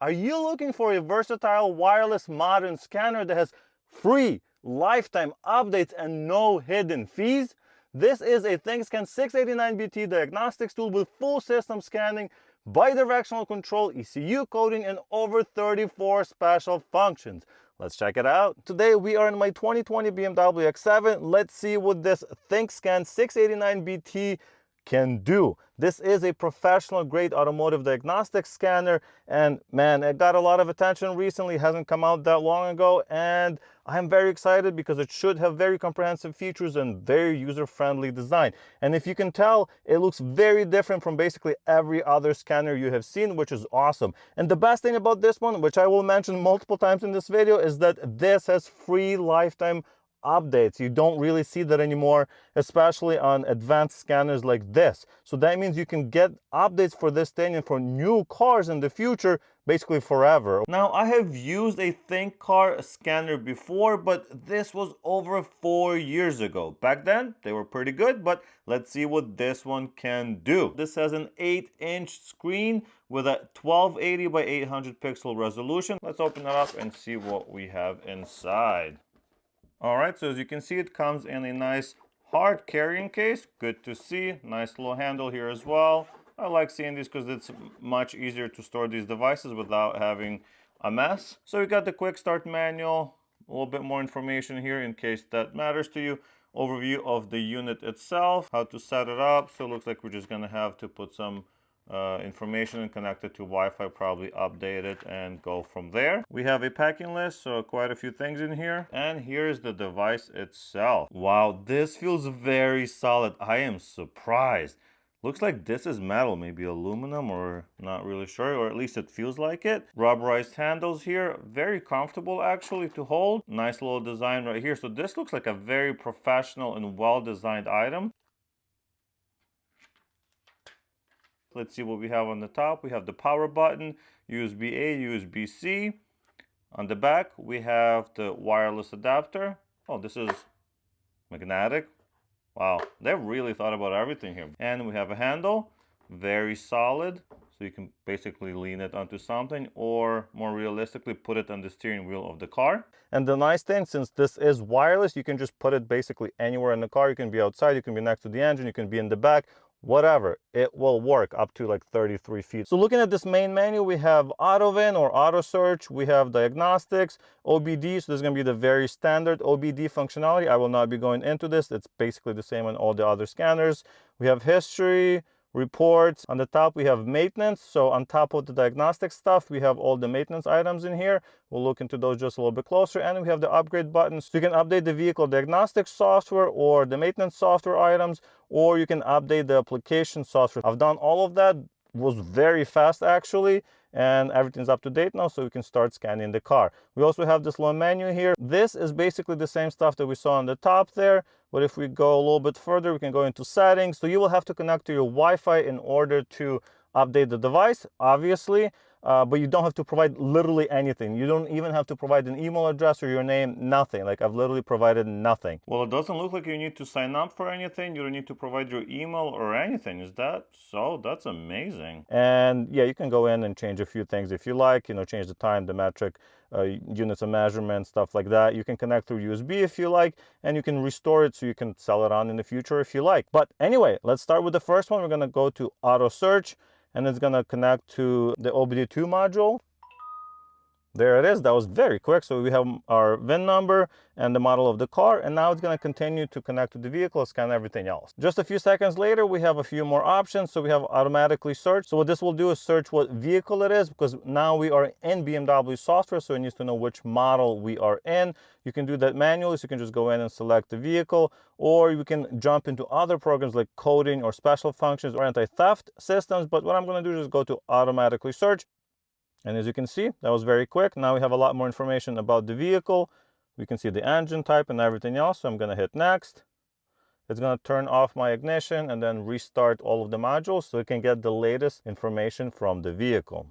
Are you looking for a versatile wireless modern scanner that has free lifetime updates and no hidden fees? This is a THINKSCAN 689BT diagnostics tool with full system scanning, bi-directional control, ECU coding, and over 34 special functions. Let's check it out. Today we are in my 2020 BMW X7. Let's see what this THINKSCAN 689BT can do. This is a professional grade automotive diagnostic scanner, and man, it got a lot of attention recently. It hasn't come out that long ago, and I'm very excited because it should have very comprehensive features and very user-friendly design. And if you can tell, it looks very different from basically every other scanner you have seen, which is awesome. And the best thing about this one, which I will mention multiple times in this video, is that this has free lifetime updates. You don't really see that anymore, especially on advanced scanners like this. So that means you can get updates for this thing and for new cars in the future, basically forever. Now, I have used a ThinkCar scanner before, but this was over 4 years ago. Back then, they were pretty good, but let's see what this one can do. This has an 8-inch screen with a 1280 by 800 pixel resolution. Let's open it up and see what we have inside. All right, so as you can see, it comes in a nice hard carrying case. Good to see. Nice little handle here as well. I like seeing these because it's much easier to store these devices without having a mess. So we got the quick start manual, a little bit more information here in case that matters to you. Overview of the unit itself, how to set it up. So it looks like we're just gonna have to put some information and connect it to Wi-Fi, probably update it and go from there. We have a packing list, so quite a few things in here. And here's the device itself. Wow, this feels very solid. I am surprised. Looks like this is metal, maybe aluminum, or not really sure, or at least it feels like it. Rubberized handles here, very comfortable actually to hold. Nice little design right here. So this looks like a very professional and well-designed item. Let's see what we have on the top. We have the power button, USB-A, USB-C. On the back, we have the wireless adapter. Oh, this is magnetic. Wow, they really thought about everything here. And we have a handle, very solid. So you can basically lean it onto something, or more realistically, put it on the steering wheel of the car. And the nice thing, since this is wireless, you can just put it basically anywhere in the car. You can be outside, you can be next to the engine, you can be in the back, whatever, it will work up to like 33 feet. So looking at this main menu, we have auto VIN or auto search, we have diagnostics, OBD, so this is going to be the very standard OBD functionality. I will not be going into this, it's basically the same on all the other scanners. We have history, reports. On the top we have maintenance, so on top of the diagnostic stuff we have all the maintenance items in here. We'll look into those just a little bit closer. And we have the upgrade buttons, so you can update the vehicle diagnostic software or the maintenance software items, or you can update the application software. I've done all of that, was very fast actually, and everything's up to date now, so we can start scanning the car. We also have this little menu here. This is basically the same stuff that we saw on the top there, but if we go a little bit further, we can go into settings. So you will have to connect to your Wi-Fi in order to update the device, obviously, but you don't have to provide literally anything. You don't even have to provide an email address or your name, nothing. Like, I've literally provided nothing. Well, it doesn't look like you need to sign up for anything. You don't need to provide your email or anything. Is that so? That's amazing. And yeah, you can go in and change a few things if you like, you know, change the time, the metric, units of measurement, stuff like that. You can connect through USB if you like, and you can restore it so you can sell it on in the future if you like. But anyway, let's start with the first one. We're going to go to auto search, and it's going to connect to the OBD2 module. There it is. That was very quick. So we have our VIN number and the model of the car, and now it's going to continue to connect to the vehicle, scan everything else. Just a few seconds later, we have a few more options. So we have automatically search. So what this will do is search what vehicle it is, because now we are in BMW software, so it needs to know which model we are in. You can do that manually, so you can just go in and select the vehicle, or you can jump into other programs like coding or special functions or anti-theft systems. But what I'm going to do is just go to automatically search. And as you can see, that was very quick. Now we have a lot more information about the vehicle. We can see the engine type and everything else. So I'm going to hit next. It's going to turn off my ignition and then restart all of the modules so it can get the latest information from the vehicle.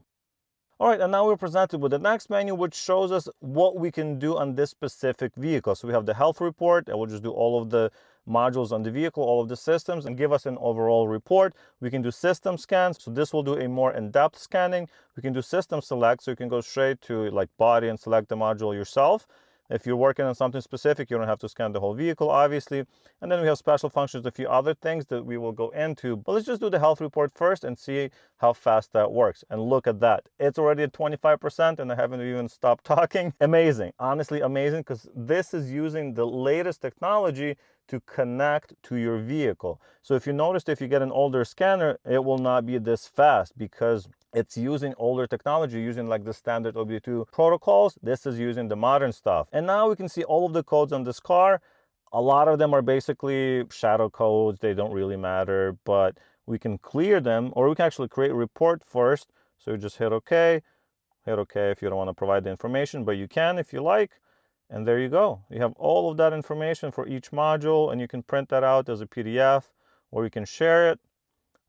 All right, and now we're presented with the next menu, which shows us what we can do on this specific vehicle. So we have the health report, and we'll just do all of the modules on the vehicle, all of the systems, and give us an overall report. We can do system scans, so this will do a more in-depth scanning. We can do system select, so you can go straight to like body and select the module yourself. If you're working on something specific, you don't have to scan the whole vehicle, obviously. And then we have special functions, a few other things that we will go into. But let's just do the health report first and see how fast that works. And look at that. It's already at 25% and I haven't even stopped talking. Amazing. Honestly, amazing, because this is using the latest technology to connect to your vehicle. So if you noticed, if you get an older scanner, it will not be this fast because it's using older technology, using like the standard OBD2 protocols. This is using the modern stuff. And now we can see all of the codes on this car. A lot of them are basically shadow codes. They don't really matter, but we can clear them, or we can actually create a report first. So you just hit OK if you don't want to provide the information, but you can if you like. And there you go. You have all of that information for each module, and you can print that out as a PDF, or you can share it,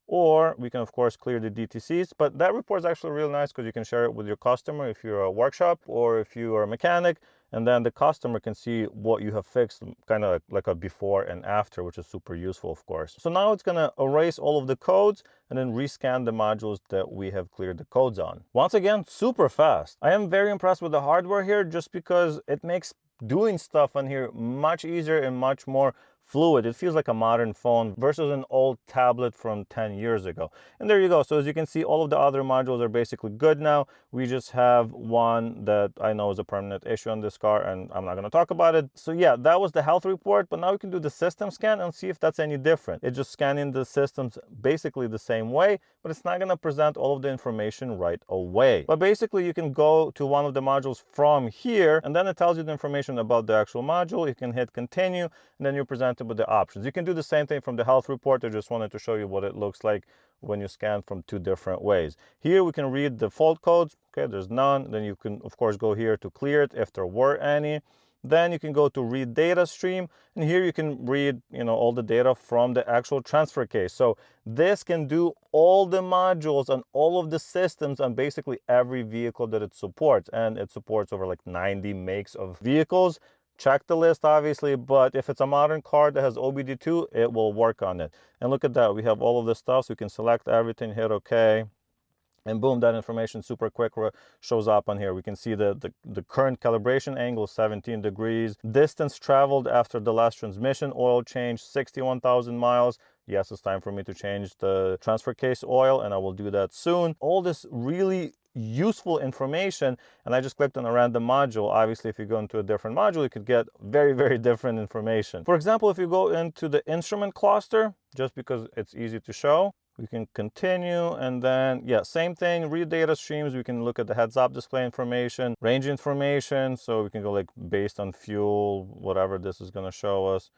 or we can of course clear the DTCs. But that report is actually really nice because you can share it with your customer if you're a workshop or if you are a mechanic, and then the customer can see what you have fixed, kind of like a before and after, which is super useful, of course. So now it's going to erase all of the codes and then rescan the modules that we have cleared the codes on. Once again, super fast. I am very impressed with the hardware here just because it makes doing stuff on here much easier and much more fluid. It feels like a modern phone versus an old tablet from 10 years ago. And there you go. So as you can see, all of the other modules are basically good now. We just have one that I know is a permanent issue on this car, and I'm not going to talk about it. So yeah, that was the health report, but now we can do the system scan and see if that's any different. It's just scanning the systems basically the same way, but it's not going to present all of the information right away. But basically you can go to one of the modules from here, and then it tells you the information about the actual module. You can hit continue, and then you're presented with the options. You can do the same thing from the health report. I just wanted to show you what it looks like when you scan from two different ways. Here we can read the fault codes. Okay, there's none. Then you can of course go here to clear it if there were any. Then you can go to read data stream, and here you can read, all the data from the actual transfer case. So this can do all the modules on all of the systems on basically every vehicle that it supports, and it supports over like 90 makes of vehicles. Check the list, obviously, but if it's a modern car that has OBD2, it will work on it. And look at that, we have all of this stuff, so you can select everything, hit OK, and boom, that information super quick shows up on here. We can see the current calibration angle, 17 degrees, distance traveled after the last transmission oil change, 61,000 miles. Yes, it's time for me to change the transfer case oil, and I will do that soon. All this really useful information, and I just clicked on a random module. Obviously, if you go into a different module, you could get very, very different information. For example, if you go into the instrument cluster, just because it's easy to show, we can continue, and then yeah, same thing, read data streams. We can look at the heads-up display information, range information, so we can go like based on fuel, whatever this is going to show us.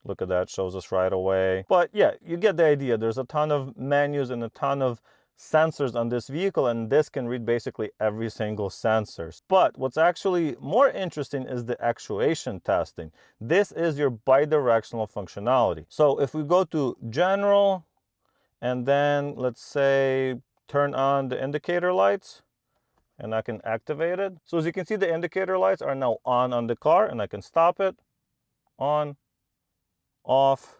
Look at that, shows us right away. But yeah, you get the idea. There's a ton of menus and a ton of sensors on this vehicle, and this can read basically every single sensor. But what's actually more interesting is the actuation testing. This is your bi-directional functionality. So if we go to general, and then let's say turn on the indicator lights, and I can activate it. So as you can see, the indicator lights are now on the car, and I can stop it, on, off,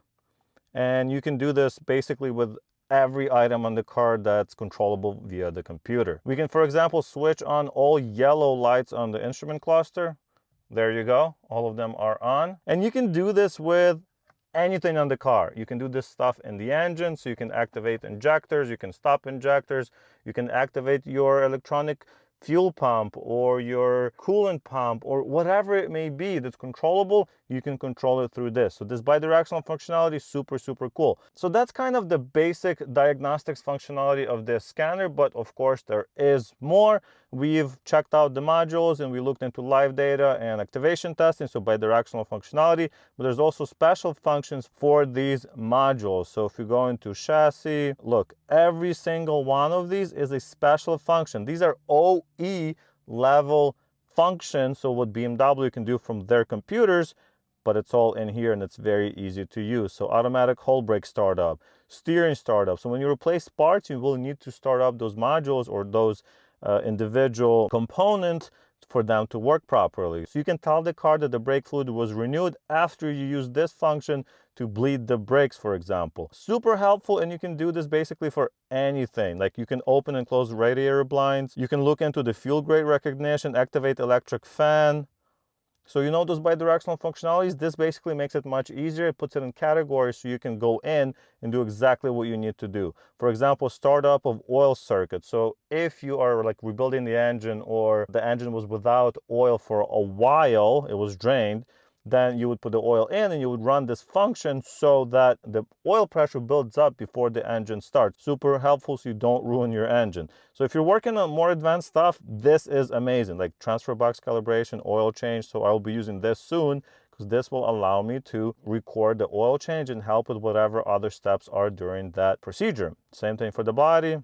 and you can do this basically with every item on the car that's controllable via the computer. We can, for example, switch on all yellow lights on the instrument cluster. There you go, all of them are on. And you can do this with anything on the car. You can do this stuff in the engine, so you can activate injectors, you can stop injectors, you can activate your electronic fuel pump or your coolant pump or whatever it may be that's controllable. You can control it through this. So this bidirectional functionality is super, super cool. So that's kind of the basic diagnostics functionality of this scanner, but of course there is more. We've checked out the modules and we looked into live data and activation testing, so bidirectional functionality, but there's also special functions for these modules. So if you go into chassis, look, every single one of these is a special function. These are OE level functions, so what BMW can do from their computers, but it's all in here and it's very easy to use. So automatic whole brake startup, steering startup. So when you replace parts, you will need to start up those modules or those individual component for them to work properly. So you can tell the car that the brake fluid was renewed after you use this function to bleed the brakes, for example. Super helpful, and you can do this basically for anything. Like you can open and close radiator blinds. You can look into the fuel grade recognition, activate electric fan. So you know those bidirectional functionalities, this basically makes it much easier. It puts it in categories so you can go in and do exactly what you need to do. For example, startup of oil circuit. So if you are like rebuilding the engine, or the engine was without oil for a while, it was drained, then you would put the oil in and you would run this function so that the oil pressure builds up before the engine starts. Super helpful so you don't ruin your engine. So if you're working on more advanced stuff, this is amazing, like transfer box calibration, oil change. So I'll be using this soon because this will allow me to record the oil change and help with whatever other steps are during that procedure. Same thing for the body.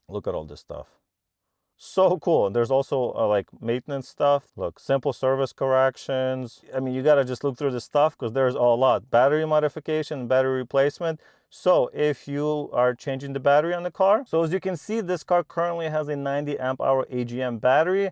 Look at all this stuff. So cool. There's also like maintenance stuff. Look, simple service corrections. I mean, you got to just look through this stuff because there's a lot. Battery modification, battery replacement. So if you are changing the battery on the car, so as you can see, this car currently has a 90 amp hour AGM battery.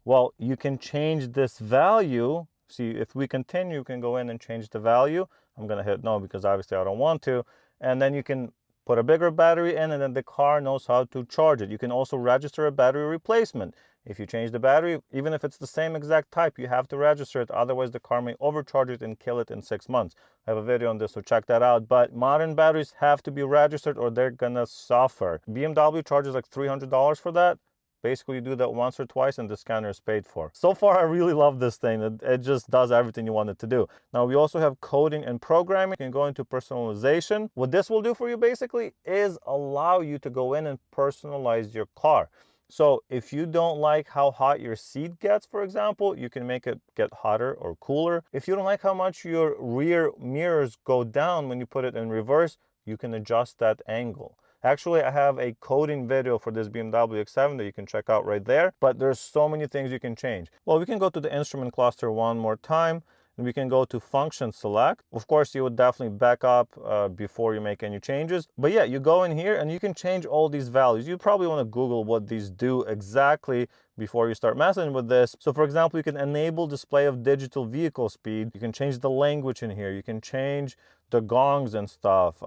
Well, you can change this value. See, if we continue, you can go in and change the value. I'm going to hit no because obviously I don't want to. And then you can put a bigger battery in, and then the car knows how to charge it. You can also register a battery replacement. If you change the battery, even if it's the same exact type, you have to register it. Otherwise, the car may overcharge it and kill it in 6 months. I have a video on this, so check that out. But modern batteries have to be registered or they're gonna suffer. BMW charges like $300 for that. Basically, you do that once or twice and the scanner is paid for. So far, I really love this thing. It just does everything you want it to do. Now, we also have coding and programming. You can go into personalization. What this will do for you basically is allow you to go in and personalize your car. So if you don't like how hot your seat gets, for example, you can make it get hotter or cooler. If you don't like how much your rear mirrors go down when you put it in reverse, you can adjust that angle. Actually, I have a coding video for this BMW X7 that you can check out right there, but there's so many things you can change. Well, we can go to the instrument cluster one more time, and we can go to function select. Of course, you would definitely back up before you make any changes. But yeah, you go in here and you can change all these values. You probably want to Google what these do exactly before you start messing with this. So for example, you can enable display of digital vehicle speed. You can change the language in here. You can change the gongs and stuff.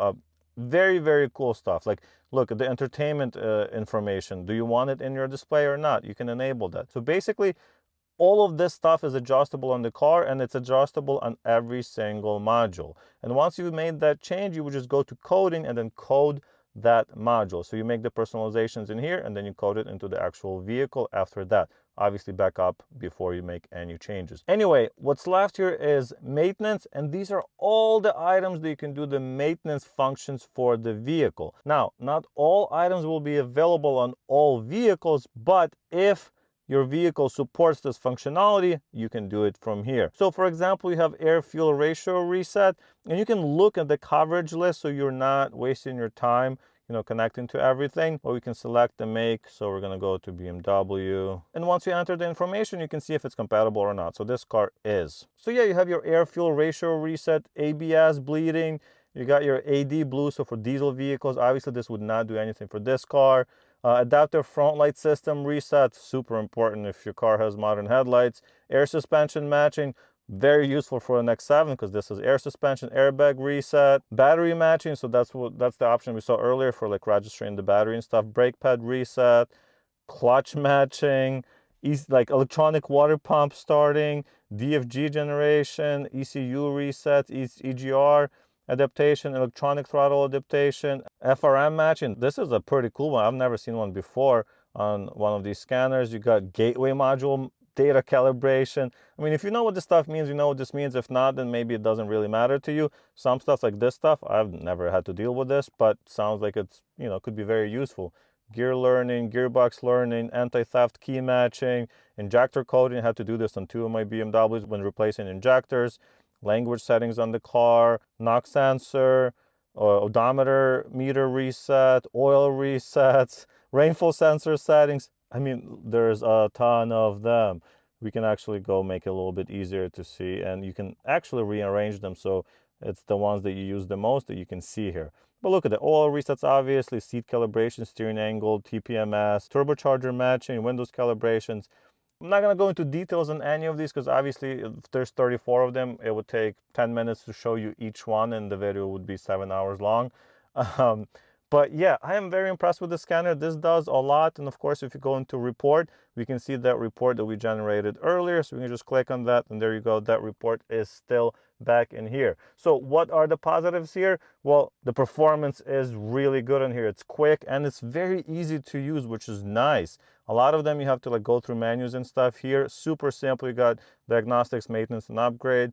Very, very cool stuff. Like, look at the entertainment information. Do you want it in your display or not? You can enable that. So basically, all of this stuff is adjustable on the car, and it's adjustable on every single module. And once you made that change, you would just go to coding and then code that module. So you make the personalizations in here, and then you code it into the actual vehicle after that. Obviously back up before you make any changes. Anyway, what's left here is maintenance, and these are all the items that you can do the maintenance functions for the vehicle. Now, not all items will be available on all vehicles, but if your vehicle supports this functionality, you can do it from here. So for example, you have air fuel ratio reset, and you can look at the coverage list so you're not wasting your time connecting to everything. Or we can select the make. So we're going to go to BMW. And once you enter the information, you can see if it's compatible or not. So this car is. So yeah, you have your air fuel ratio reset, ABS bleeding. You got your AD blue. So for diesel vehicles, obviously this would not do anything for this car. Adaptive front light system reset, super important if your car has modern headlights. Air suspension matching, very useful for an X7 because this is air suspension. Airbag reset, battery matching, so that's the option we saw earlier for like registering the battery and stuff. Brake pad reset, clutch matching, like electronic water pump starting, DFG generation, ECU reset, EGR adaptation, electronic throttle adaptation, FRM matching. This is a pretty cool one. I've never seen one before on one of these scanners. You got gateway module data calibration. I mean, if you know what this stuff means, you know what this means. If not, then maybe it doesn't really matter to you. Some stuff like this stuff, I've never had to deal with this, but sounds like it's, could be very useful. Gear learning, gearbox learning, anti-theft key matching, injector coding. I had to do this on 2 of my BMWs when replacing injectors. Language settings on the car, knock sensor, odometer meter reset, oil resets, rainfall sensor settings. I mean, there's a ton of them. We can actually go make it a little bit easier to see, and you can actually rearrange them so It's the ones that you use the most that you can see here. But look at the oil resets, obviously, seat calibration, steering angle, TPMS, turbocharger matching, Windows calibrations. I'm not going to go into details on any of these because obviously if there's 34 of them, it would take 10 minutes to show you each one and the video would be 7 hours long. Um, but yeah, I am very impressed with the scanner. This does a lot. And of course, if you go into report, we can see that report that we generated earlier. So we can just click on that and there you go. That report is still back in here. So what are the positives here? Well, the performance is really good in here. It's quick and it's very easy to use, which is nice. A lot of them you have to like go through menus and stuff. Here, super simple. You got diagnostics, maintenance, and upgrade.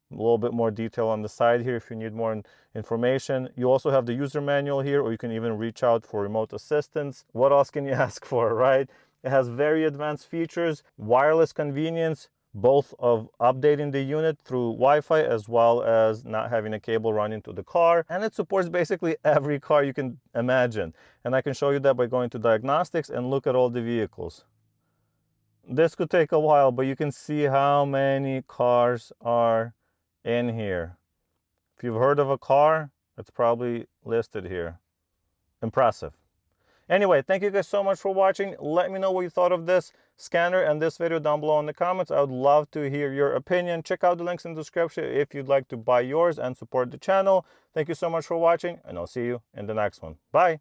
A little bit more detail on the side here if you need more information. You also have the user manual here, or you can even reach out for remote assistance. What else can you ask for, right? It has very advanced features, wireless convenience, both of updating the unit through Wi-Fi as well as not having a cable run into the car. And it supports basically every car you can imagine. And I can show you that by going to diagnostics and look at all the vehicles. This could take a while, but you can see how many cars are in here. If you've heard of a car, it's probably listed here. Impressive. Anyway, thank you guys so much for watching. Let me know what you thought of this scanner and this video down below in the comments. I would love to hear your opinion. Check out the links in the description if you'd like to buy yours and support the channel. Thank you so much for watching, and I'll see you in the next one. Bye.